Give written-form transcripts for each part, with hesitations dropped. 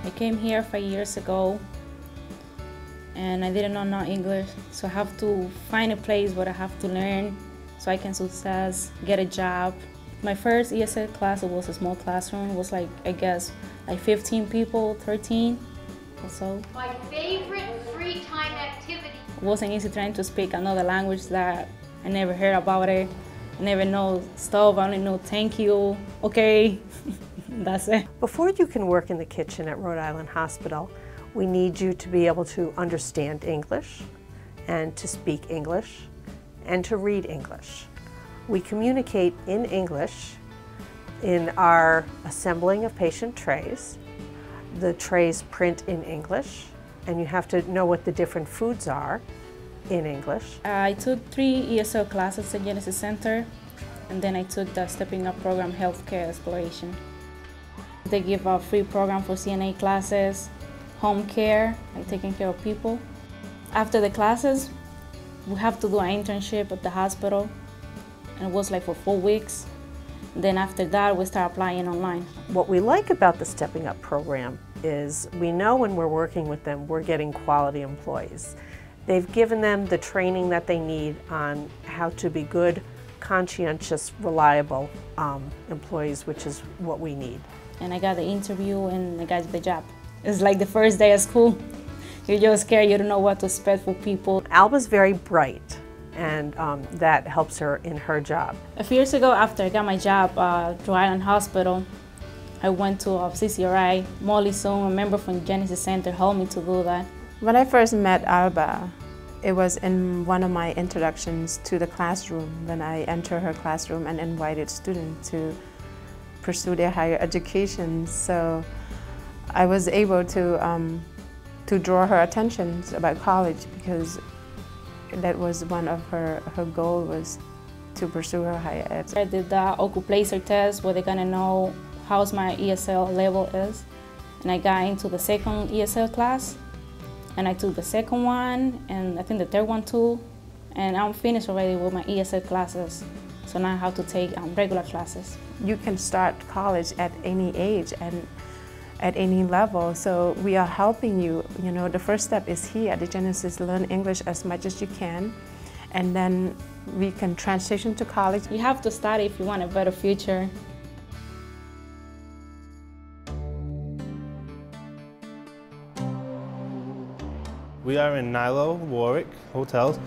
I came here 5 years ago and I didn't know no English, so I have to find a place where I have to learn so I can success, get a job. My first ESL class, it was a small classroom. It was like, I guess, like 15 people, 13 or so. My favorite free time activity. It wasn't easy trying to speak another language that I never heard about it. I never know stuff, I only know thank you, okay, that's it. Before you can work in the kitchen at Rhode Island Hospital, we need you to be able to understand English and to speak English and to read English. We communicate in English in our assembling of patient trays. The trays print in English, and you have to know what the different foods are in English. I took 3 ESL classes at Genesis Center, and then I took the Stepping Up program, Healthcare Exploration. They give a free program for CNA classes, home care, like taking care of people. After the classes, we have to do an internship at the hospital, and it was like for 4 weeks. Then after that, we start applying online. What we like about the Stepping Up program is we know when we're working with them, we're getting quality employees. They've given them the training that they need on how to be good, conscientious, reliable employees, which is what we need. And I got the interview and I got the job. It's like the first day of school. You're just scared, you don't know what to expect for people. Alba's very bright, and that helps her in her job. A few years ago, after I got my job at Rhode Island Hospital, I went to CCRI. Molly Soon, a member from Genesis Center, helped me to do that. When I first met Alba, it was in one of my introductions to the classroom when I entered her classroom and invited students to pursue their higher education. So I was able to draw her attention about college, because that was one of her goal, was to pursue her higher ed. I did the OCU Placer test where they're gonna know how my ESL level is. And I got into the second ESL class. And I took the second one, and I think the third one too. And I'm finished already with my ESL classes. So now I have to take regular classes. You can start college at any age and at any level. So we are helping you. You know, the first step is here at the Genesis, learn English as much as you can. And then we can transition to college. You have to study if you want a better future. We are in Nilo, Warwick Hotels.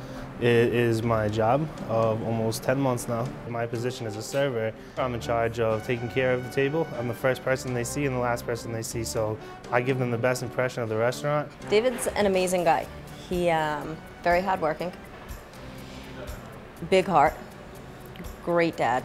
It is my job of almost 10 months now. My position as a server, I'm in charge of taking care of the table. I'm the first person they see and the last person they see, so I give them the best impression of the restaurant. David's an amazing guy. He very hardworking, big heart, great dad,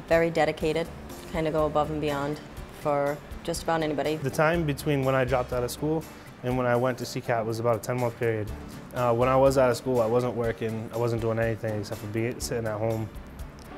very dedicated, kind of go above and beyond for just about anybody. The time between when I dropped out of school and when I went to CCAP was about a 10-month period. When I was out of school, I wasn't working, I wasn't doing anything except for sitting at home.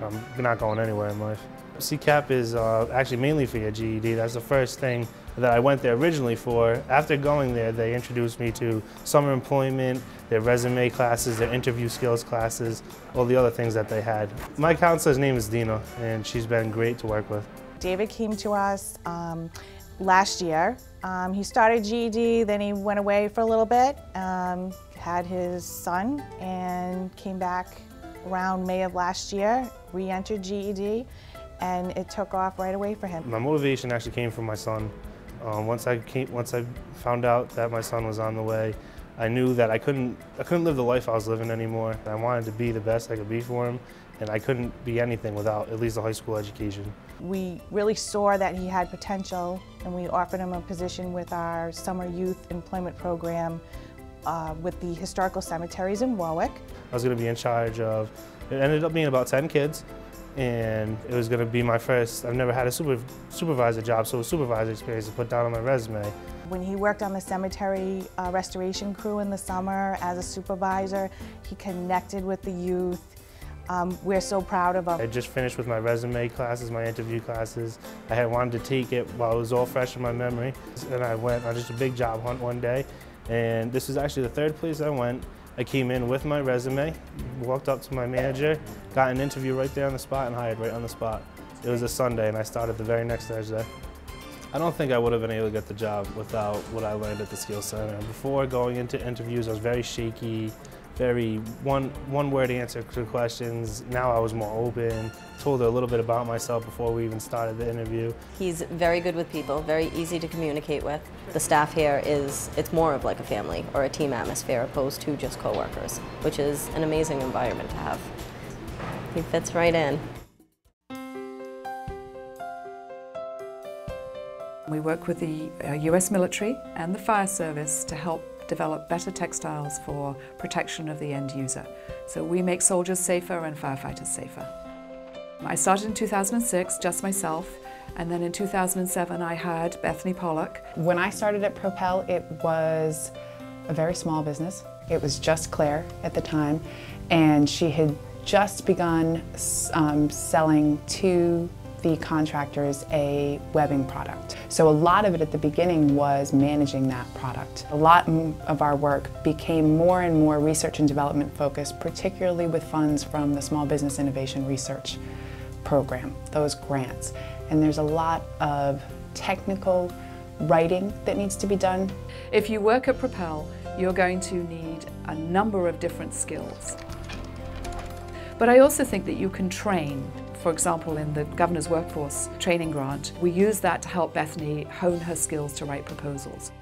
I'm not going anywhere in life. CCAP is actually mainly for your GED. That's the first thing that I went there originally for. After going there, they introduced me to summer employment, their resume classes, their interview skills classes, all the other things that they had. My counselor's name is Dina, and she's been great to work with. David came to us last year. He started GED, then he went away for a little bit, had his son, and came back around May of last year, re-entered GED, and it took off right away for him. My motivation actually came from my son. Once I found out that my son was on the way, I knew that I couldn't live the life I was living anymore. I wanted to be the best I could be for him, and I couldn't be anything without at least a high school education. We really saw that he had potential, and we offered him a position with our summer youth employment program with the historical cemeteries in Warwick. I was going to be in charge of, it ended up being about 10 kids, and it was going to be my first, I've never had a supervisor job, so a supervisor experience to put down on my resume. When he worked on the cemetery restoration crew in the summer as a supervisor, he connected with the youth. We're so proud of him. I just finished with my resume classes, my interview classes. I had wanted to take it while it was all fresh in my memory. And I went on just a big job hunt one day, and this was actually the third place I went. I came in with my resume, walked up to my manager, got an interview right there on the spot, and hired right on the spot. It was a Sunday, and I started the very next Thursday. I don't think I would have been able to get the job without what I learned at the Skills Center. Before going into interviews, I was very shaky, very one-word answer to questions. Now I was more open, told her a little bit about myself before we even started the interview. He's very good with people, very easy to communicate with. The staff here it's more of like a family or a team atmosphere opposed to just coworkers, which is an amazing environment to have. He fits right in. We work with the US military and the fire service to help develop better textiles for protection of the end user. So we make soldiers safer and firefighters safer. I started in 2006, just myself, and then in 2007 I hired Bethany Pollock. When I started at Propel, it was a very small business. It was just Claire at the time, and she had just begun selling to the contractors a webbing product. So a lot of it at the beginning was managing that product. A lot of our work became more and more research and development focused, particularly with funds from the Small Business Innovation Research Program, those grants. And there's a lot of technical writing that needs to be done. If you work at Propel, you're going to need a number of different skills. But I also think that you can train. For example, in the Governor's Workforce Training Grant, we use that to help Bethany hone her skills to write proposals.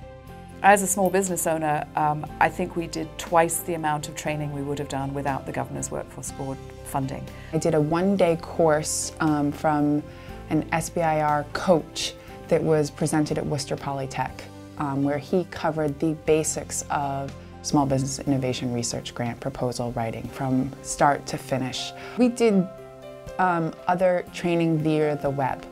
As a small business owner, I think we did twice the amount of training we would have done without the Governor's Workforce Board funding. I did a one-day course from an SBIR coach that was presented at Worcester Polytech, where he covered the basics of Small Business Innovation Research Grant proposal writing from start to finish. We did other training via the web,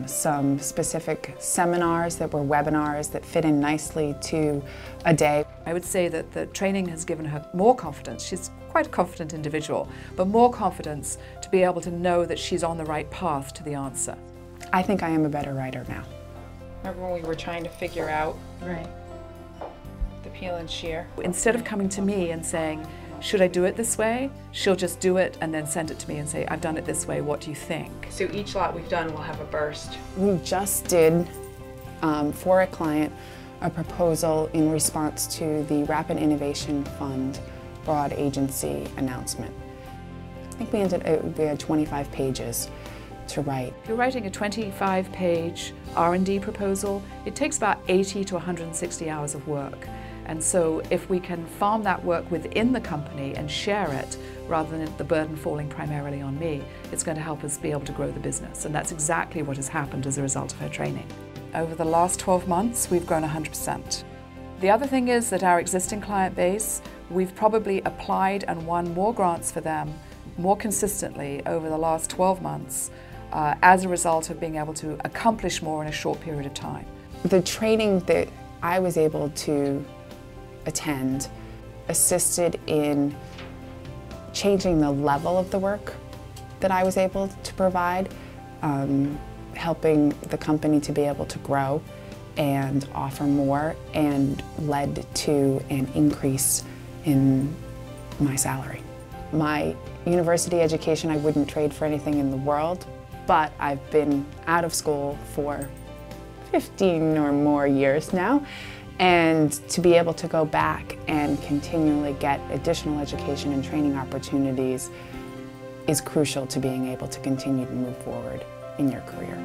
some specific seminars that were webinars that fit in nicely to a day. I would say that the training has given her more confidence. She's quite a confident individual, but more confidence to be able to know that she's on the right path to the answer. I think I am a better writer now. Remember when we were trying to figure out the peel and shear? Instead of coming to me and saying, should I do it this way? She'll just do it and then send it to me and say, I've done it this way, what do you think? So each lot we've done will have a burst. We just did, for a client, a proposal in response to the Rapid Innovation Fund broad agency announcement. I think we had 25 pages to write. If you're writing a 25-page R&D proposal, it takes about 80 to 160 hours of work. And so if we can farm that work within the company and share it, rather than the burden falling primarily on me, it's going to help us be able to grow the business. And that's exactly what has happened as a result of her training. Over the last 12 months, we've grown 100%. The other thing is that our existing client base, we've probably applied and won more grants for them more consistently over the last 12 months as a result of being able to accomplish more in a short period of time. The training that I was able to attend assisted in changing the level of the work that I was able to provide, helping the company to be able to grow and offer more, and led to an increase in my salary. My university education I wouldn't trade for anything in the world, but I've been out of school for 15 or more years now. And to be able to go back and continually get additional education and training opportunities is crucial to being able to continue to move forward in your career.